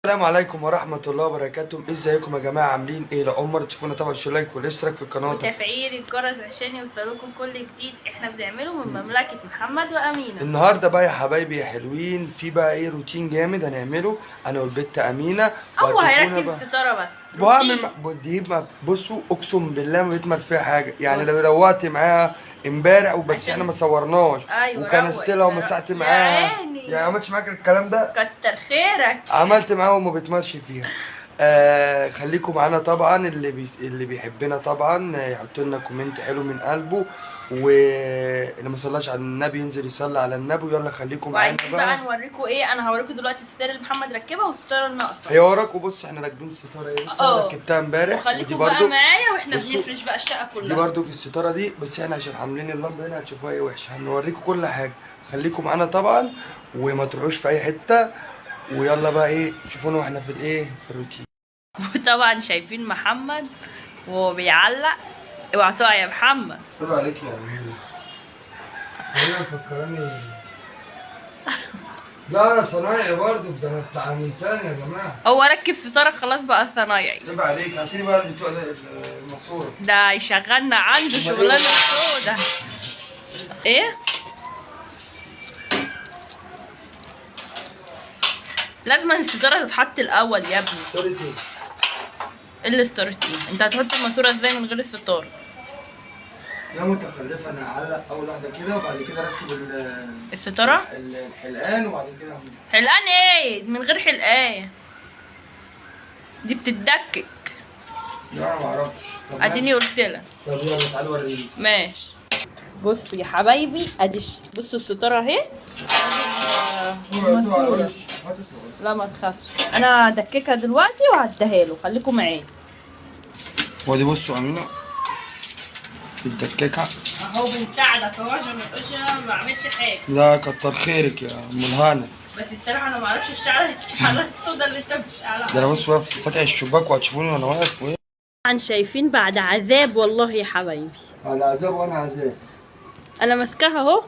السلام عليكم ورحمة الله وبركاته. ازيكم يا جماعة؟ عاملين ايه؟ لو أول مرة تشوفونا طبعا لايك والاشتراك في القناة وتفعيل الجرس عشان يوصلكم كل جديد احنا بنعمله من مملكة محمد وأمينة. النهاردة بقى يا حبايبي يا حلوين في بقى ايه روتين جامد هنعمله أنا والبت أمينة، هو وهتشوفونا هيركب بقى الستارة بس وهعمل دي. بصوا أقسم بالله ما بيتمر فيها حاجة، يعني لو روقت معاها امبارح وبس احنا ما صورناش. ايوه وكنستلها ومسحت معاها. يا عيني يعني ما عملتش معاك الكلام ده؟ كتر خيرك. عملت معاه وما بيتمرش فيها. خليكم معانا طبعا، اللي بيحبنا طبعا يحط لنا كومنت حلو من قلبه، واللي ما صلاش على النبي ينزل يصلي على النبي. ويلا خليكم معانا بقى نوريكم ايه. انا هوريكم دلوقتي الستاره اللي محمد ركبها والستاره الناقصه هي وراك. وبص احنا راكبين الستاره ايه، لسه ركبتها امبارح. وخليكم بقى معايا واحنا بنفرش بقى الشقه كلها. دي برضو الستاره دي، بس احنا عشان عاملين اللمبه هنا هتشوفوها ايه وحشه. هنوريكم كل حاجه، خليكم معانا طبعا وما تروحوش في اي حته. ويلا بقى ايه شوفونا واحنا في الايه في الروتين. وطبعا شايفين محمد وهو بيعلق. اوعى تقع يا محمد. صلوا عليك يا امير. هي مفكراني لا انا صنايعي برضه، ده انا بتاع من تاني يا جماعه. هو ركب ستاره خلاص بقى صنايعي. عيب عليك، هاتيلي بقى بتوع الماسوره ده يشغلنا عنده شغلانه سودا. ايه لازم الستاره تتحط الاول يا ابني. ستاره ايه؟ ايه اللي ستارتين؟ انت هتحط الماسوره ازاي من غير الستاره؟ يا متخلفه، انا هعلق اول واحده كده وبعد كده اركب الستاره الحلقان وبعد كده حلقان. ايه من غير حلقان؟ دي بتتدكك. لا انا معرفش. اديني قلت لك. طب يلا تعالوا وريني. ماشي. بصوا يا حبايبي ادي بصوا الستاره اهي. لا ما تخافش، انا هدككها دلوقتي وهديها له. خليكم معايا. ودي بصوا امينه بتدككها اهو بنساعدك اهو عشان ما تقولش انا ما بعملش حاجه. لا كتر خيرك يا ام الهنا. بس الصراحه انا ما اعرفش الشعله السودا اللي انت مش على. ده انا بص واقف فاتح الشباك وهتشوفوني وانا واقف وايه. طبعا شايفين بعد عذاب والله يا حبايبي. على عذاب وانا عذاب. انا ماسكاها اهو.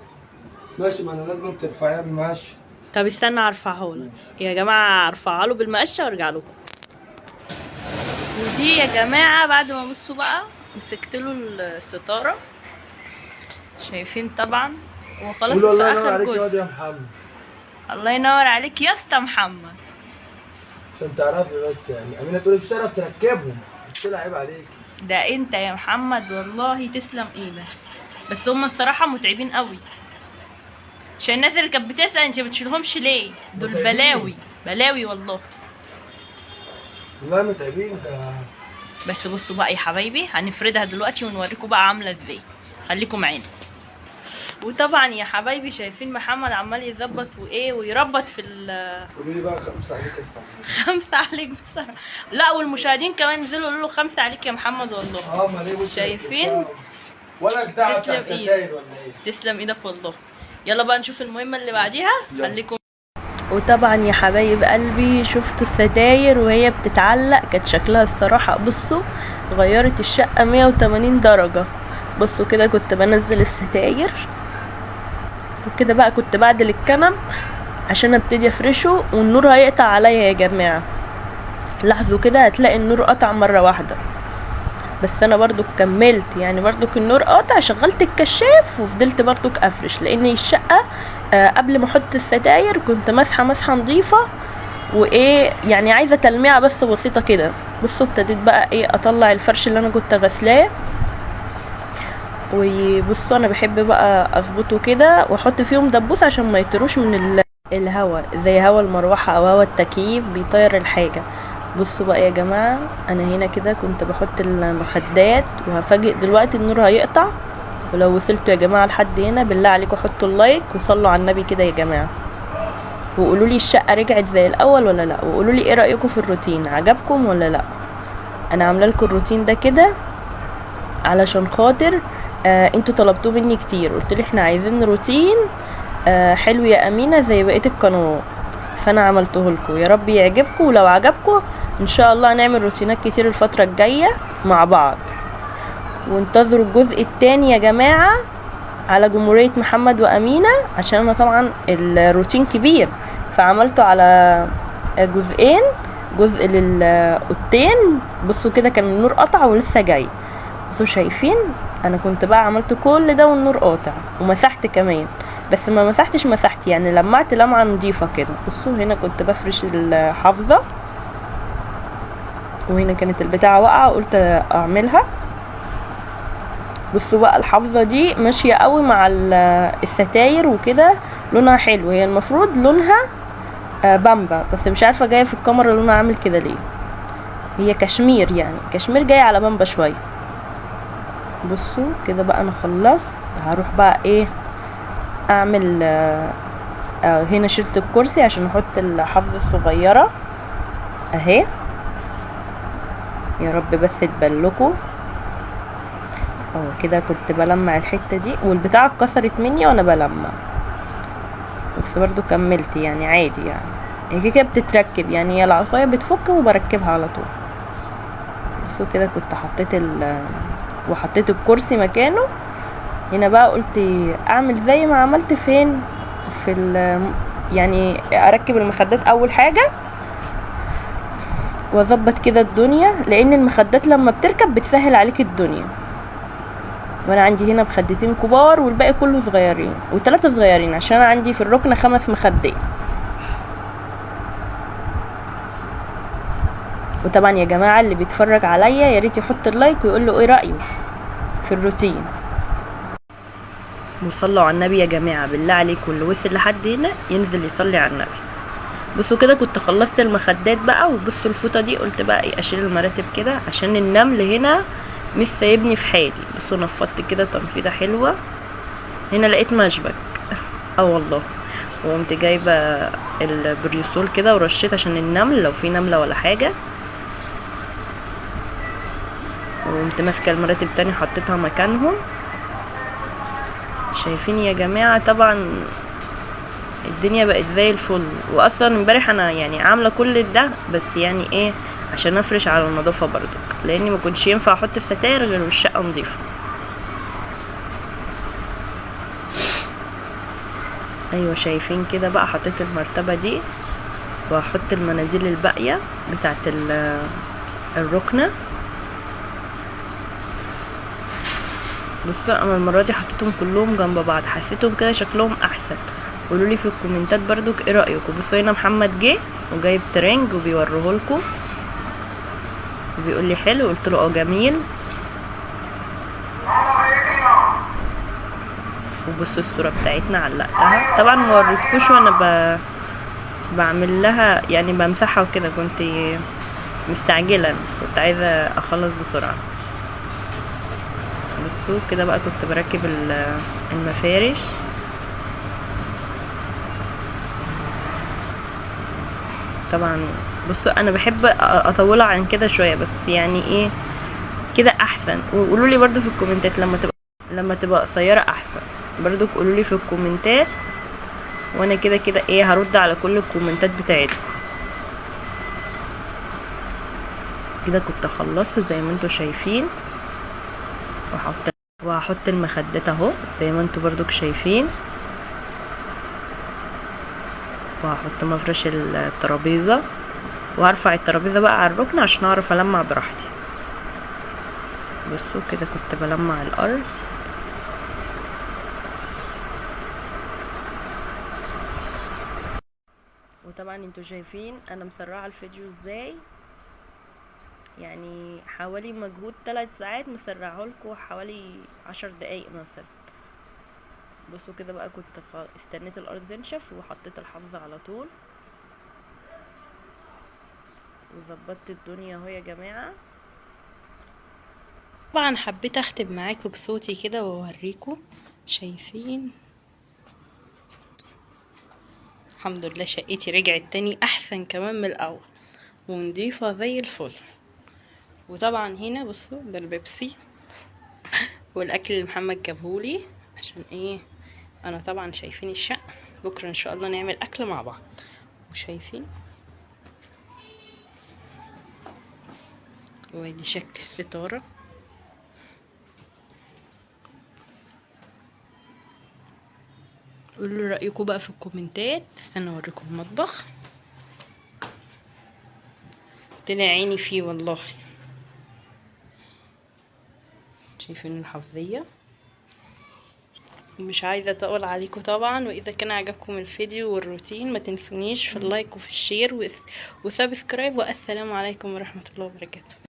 ماشي، ما انا لازم ترفعيها بالمقشه. طب استنى ارفعها لك يا جماعه. ارفعها له بالمقشه وارجع لكم. ودي يا جماعه بعد ما بصوا بقى مسكت له الستاره. شايفين طبعا وخلاص في الله ينور اخر عليك جزء. يا محمد. الله ينور عليك يا اسطى محمد. عشان تعرفي بس، يعني امينه تقولي مش هتعرف تركبهم، قلت لها عيب عليك. ده انت يا محمد والله تسلم ايدك. بس هم الصراحه متعبين قوي. عشان الناس اللي كانت بتسال انت بتشيلهمش ليه، دول بلاوي بلاوي والله. والله متعبين ده. بس بصوا بقى يا حبايبي هنفردها دلوقتي ونوريكم بقى عامله ازاي. خليكم معانا. وطبعا يا حبايبي شايفين محمد عمال يظبط وايه ويربط في قولوا لي بقى 5 عليك يا استاذ. 5 عليك بصراحه. لا والمشاهدين كمان نزلوا يقولوا له 5 عليك يا محمد والله. امال ايه؟ شايفين؟ ولا بتاع تسلم ستاير ولا ايه؟ تسلم ايدك والله. يلا بقى نشوف المهمه اللي بعديها. خليكم. وطبعا يا حبايب قلبي شفتوا الستاير وهي بتتعلق كانت شكلها الصراحه بصوا غيرت الشقه 180 درجه. بصوا كده كنت بنزل الستاير وكده بقى كنت بعدل الكنب عشان ابتدي افرشه والنور هيقطع عليا يا جماعه. لاحظوا كده هتلاقي النور قطع مره واحده. بس انا برضو كملت، يعني برضو النور قاطع شغلت الكشاف وفضلت برضو افرش لان الشقه قبل ما احط الستاير كنت مسحه نظيفه وايه يعني عايزه تلميعه بس بسيطه كده. بصوا ابتديت بقى ايه اطلع الفرش اللي انا كنت غسلاه. وبصوا انا بحب بقى اظبطه كده واحط فيهم دبوس عشان ما يطيروش من الهواء زي هواء المروحه او هواء التكييف بيطير الحاجه. بصوا بقى يا جماعه انا هنا كده كنت بحط المخدات وهفاجئ دلوقتي النور هيقطع. ولو وصلتوا يا جماعه لحد هنا بالله عليكم حطوا اللايك وصلوا على النبي كده يا جماعه. وقولوا لي الشقه رجعت زي الاول ولا لا، وقولوا لي ايه رايكم في الروتين عجبكم ولا لا. انا عامله لكم الروتين ده كده علشان خاطر انتوا طلبتوه مني كتير. قلت لي احنا عايزين روتين حلو يا امينه زي بقيه القنوات، فانا عملته لكم. يا رب يعجبكم، ولو عجبكم ان شاء الله هنعمل روتينات كتير الفتره الجايه مع بعض. وانتظروا الجزء الثاني يا جماعه على جمهوريه محمد وامينه عشان انا طبعا الروتين كبير فعملته على جزئين، جزء للقطين. بصوا كده كان النور قطع ولسه جاي. بصوا شايفين انا كنت بقى عملت كل ده والنور قاطع، ومسحت كمان، بس ما مسحتش مسحت يعني لمعت لمعة نضيفة كده. بصوا هنا كنت بفرش الحافظة، وهنا كانت البتاعة واقعة قلت اعملها. بصوا بقى الحافظة دي ماشية قوي مع الستاير وكده، لونها حلو. هي المفروض لونها بامبا، بس مش عارفة جاية في الكاميرا لونها عامل كده ليه. هي كشمير، يعني كشمير جاي على بامبا شوية. بصوا كده بقى انا خلصت. هروح بقى ايه اعمل هنا شلت الكرسي عشان احط الحافظة الصغيرة اهي. يا رب بس تبلكوا. كده كنت بلمع الحتة دي، والبتاعة اتكسرت مني وانا بلمع، بس برضو كملت يعني عادي. يعني هي كده بتتركب، يعني هي العصاية بتفك وبركبها على طول. بصوا كده كنت حطيت وحطيت الكرسي مكانه. هنا بقى قلت اعمل زي ما عملت فين في يعني اركب المخدات اول حاجة واظبط كده الدنيا، لان المخدات لما بتركب بتسهل عليك الدنيا. وانا عندي هنا مخدتين كبار والباقي كله صغيرين، و3 صغيرين، عشان انا عندي في الركنة 5 مخدات. وطبعا يا جماعة اللي بيتفرج عليا يا ريت يحط اللايك ويقول له ايه رأيه في الروتين. وصلوا على النبي يا جماعة بالله عليكم، اللي وصل لحد هنا ينزل يصلي على النبي. بصوا كده كنت خلصت المخدات بقى. وبصوا الفوطة دي قلت بقى ايه اشيل المراتب كده عشان النمل هنا مش سايبني في حالي. بصوا نفضت كده تنفيضة حلوة. هنا لقيت مشبك والله، وقمت جايبة البريسول كده ورشيت عشان النمل لو في نملة ولا حاجة. وقمت ماسكة المراتب تاني حطيتها مكانهم. شايفين يا جماعة طبعا الدنيا بقت زي الفل. واصلا امبارح انا يعني عاملة كل ده بس يعني ايه عشان افرش على النظافة برضك، لاني ما كنتش ينفع احط الستاير غير والشقة نظيفة. ايوه شايفين كده بقى حطيت المرتبة دي، وهحط المناديل الباقية بتاعت الركنة. بصوا انا المرة دي حطيتهم كلهم جنب بعض، حسيتهم كده شكلهم احسن. قولوا لي في الكومنتات برضو ايه رايكم. بصوا هنا محمد جه وجايب ترنج وبيوريه لكم وبيقول لي حلو، قلت له جميل. وبصوا الصوره بتاعتنا علقتها طبعا، ما وريتكوش وانا بعمل لها يعني بمسحها وكده، كنت مستعجله، كنت عايزه اخلص بسرعه. بصوا كده بقى كنت بركب المفارش. طبعا بصوا انا بحب اطولها عن كده شويه، بس يعني ايه كده احسن. وقولوا لي برضو في الكومنتات لما تبقى قصيره احسن. برضو قولوا لي في الكومنتات، وانا كده كده ايه هرد على كل الكومنتات بتاعتكم. كده كنت خلصت زي ما انتوا شايفين، وهحط المخدات اهو زي ما انتوا برضو شايفين، وهحط مفرش الترابيزه، وهرفع الترابيزه بقى على الركن عشان اعرف المع براحتي. بصوا كده كنت بلمع الارض. وطبعا انتوا شايفين انا مسرعه الفيديو ازاي، يعني حوالي مجهود 3 ساعات مسرعه لكم حوالي 10 دقايق مثلا. بصوا كده بقى كنت استنيت الارض تنشف وحطيت الحافظه على طول وظبطت الدنيا اهو يا جماعه. طبعا حبيت اختم معاكم بصوتي كده واوريكم. شايفين الحمد لله شقتي رجعت تاني احسن كمان من الاول ونضيفه زي الفل. وطبعا هنا بصوا ده البيبسي والاكل اللي محمد جابهولي عشان ايه انا طبعا شايفين الشقه بكره ان شاء الله نعمل اكل مع بعض. وشايفين وادي شكل الستاره. قولوا رايكم بقى في الكومنتات. استنى اوريكم المطبخ. طلع عيني فيه والله. شايفين الحفظية. مش عايزة اطول عليكم طبعا، واذا كان عجبكم الفيديو والروتين ما تنسونيش في اللايك وفي الشير وسبسكرايب، والسلام عليكم ورحمة الله وبركاته.